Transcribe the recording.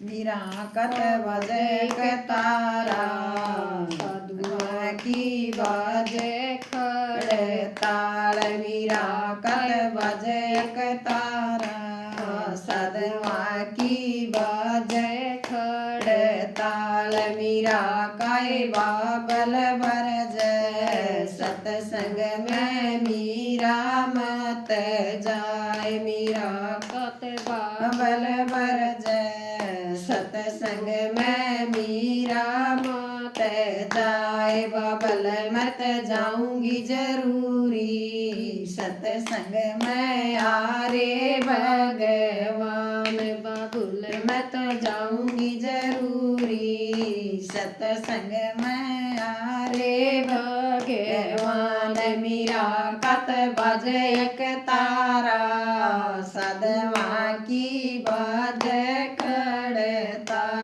मीरा कत बजे तारा साधुआ की बाजे खड़ताल मीरा कत बजे तारा साधुआ की बाजे खड़ताल मीरा काय बाबल बरज सतसंग में मीरा मत जाए मीरा कत बाबल बरज सतसंग में मीरा मत जाए बाबल मत जाऊंगी जरूरी सतसंग में आरे भगवान बाबुल मत जाऊंगी जरूरी सतसंग में आरे भगवान मीरा कत बजे तारा सदवा की बाज